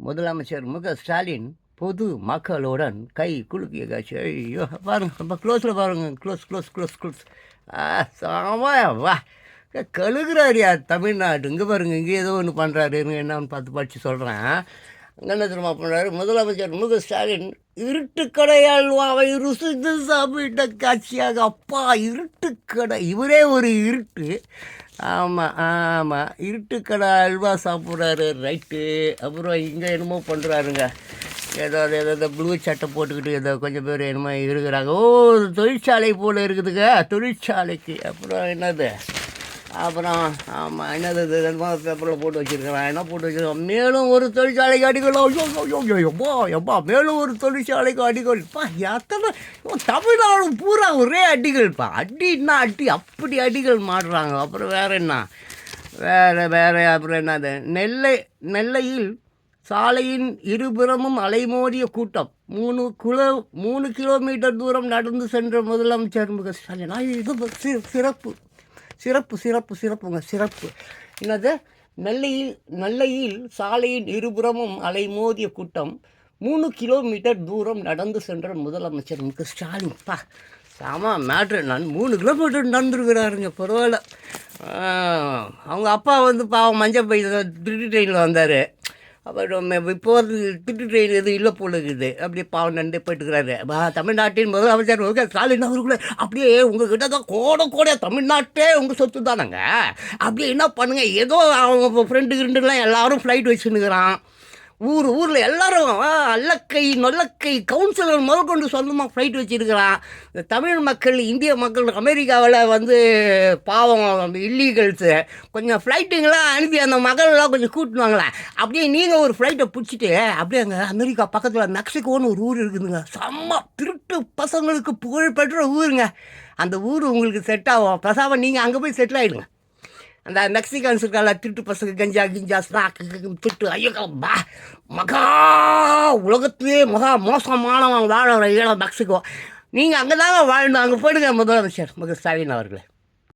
முதலமைச்சர் ஸ்டாலின் பொது மக்களுடன் கை குலுக்கிய காட்சி. ஐயோ பாருங்க, ரொம்ப க்ளோஸில் பாருங்க, க்ளோஸ் க்ளோஸ் க்ளோஸ் க்ளோஸ். சாமாயா வா, கழுகுறாரியா தமிழ்நாடு. இங்கே பாருங்க, இங்கே ஏதோ ஒன்று பண்ணுறாரு, என்னன்னு பார்த்து படித்து சொல்கிறேன். அங்கே என்ன தெரியுமா பண்ணுறாரு முதலமைச்சர் ஸ்டாலின்? இருட்டுக்கடை அல்வாவை ருசித்து சாப்பிட்ட காட்சியாக. அப்பா, இருட்டுக்கடை, இவரே ஒரு இருட்டு. ஆமாம் ஆமாம், இருட்டுக்கடை அல்வா சாப்பிட்றாரு, ரைட்டு. அப்புறம் இங்கே என்னமோ பண்ணுறாருங்க, ஏதோ ப்ளூ சட்டை போட்டுக்கிட்டு ஏதோ கொஞ்சம் பேர் என்னமோ இருக்கிறாங்க. ஓ, தொழிற்சாலை போல் இருக்குதுங்க, தொழிற்சாலைக்கு. அப்புறம் என்னது, அப்புறம் ஆமாம் என்னது பேப்பரில் போட்டு வச்சுருக்கிறேன், என்ன போட்டு வச்சுருக்கேன், மேலும் ஒரு தொழிற்சாலைக்கு அடிகள். எப்பா மேலும் ஒரு தொழிற்சாலைக்கு அடிகள்ப்பா. எத்தனை தமிழ்நாடு பூரா ஒரே அடிகள்ப்பா. அடின்னா அடி, அப்படி அடிகள் மாடுறாங்க. அப்புறம் வேறு என்ன, வேறு அப்புறம் என்னது, நெல்லையில் சாலையின் இருபுறமும் அலைமோதிய கூட்டம். 3 கிலோமீட்டர் தூரம் நடந்து சென்ற முதலமைச்சர் ஸ்டாலின். இது சிறப்பு. என்னது, நெல்லையில் சாலையின் இருபுறமும் அலைமோதிய கூட்டம். 3 கிலோமீட்டர் தூரம் நடந்து சென்ற முதலமைச்சர் ஸ்டாலின். பா, ஆமாம் மேட்ரு. 3 கிலோமீட்டர் நடந்துருக்கிறாருங்க, பரவாயில்ல. அவங்க அப்பா பாவம் மஞ்சள் பை திருட்டு ட்ரெயினில் வந்தார். அப்புறம் இப்போ திருட்டு ட்ரெயின் எதுவும் இல்லை போல இருக்குது. அப்படியே பாவம் நண்டு போயிட்டுருக்கிறாரு. தமிழ்நாட்டின் முதலமைச்சர் ஸ்டாலின் அவருக்குள்ளே அப்படியே உங்ககிட்ட தான் கோட தமிழ்நாட்டே உங்கள் சொத்து தானங்க. அப்படியே என்ன பண்ணுங்கள், ஏதோ அவங்க ஃப்ரெண்டுலாம் எல்லோரும் ஃப்ளைட் வச்சுன்னுக்கிறான். ஊரில் எல்லோரும் அல்லக்கை நொல்லக்கை கவுன்சிலர் முதற்கொண்டு சொந்தமாக ஃப்ளைட் வச்சுருக்கிறான். இந்த தமிழ் மக்கள், இந்திய மக்கள் அமெரிக்காவில் பாவம் இல்லீகல்ஸு கொஞ்சம் ஃப்ளைட்டுங்களாம் அனுப்பி அந்த மக்கள்லாம் கொஞ்சம் கூட்டினாங்களேன். அப்படியே நீங்கள் ஒரு ஃப்ளைட்டை பிடிச்சிட்டு அப்படியே அங்கே அமெரிக்கா பக்கத்தில் மெக்சிகோன்னு ஒரு ஊர் இருக்குதுங்க. செம்ம திருட்டு பசங்களுக்கு புகழ்பெற்ற ஊருங்க. அந்த ஊர் உங்களுக்கு செட் ஆகும். பேசாமல் நீங்கள் அங்கே போய் செட்டில் ஆகிடுங்க. அந்த மெக்சிகன்ஸ் இருக்கால, திருட்டு பசங்க, கஞ்சா ஸ்நாக்கு திருட்டு. ஐயோ உலகத்திலே மோசமானவன் வாழ மெக்சிகோ. நீங்கள் அங்கே தாங்க வாழணும். அங்கே போயிடுங்க முதலமைச்சர் ஸ்டாலின் அவர்களே.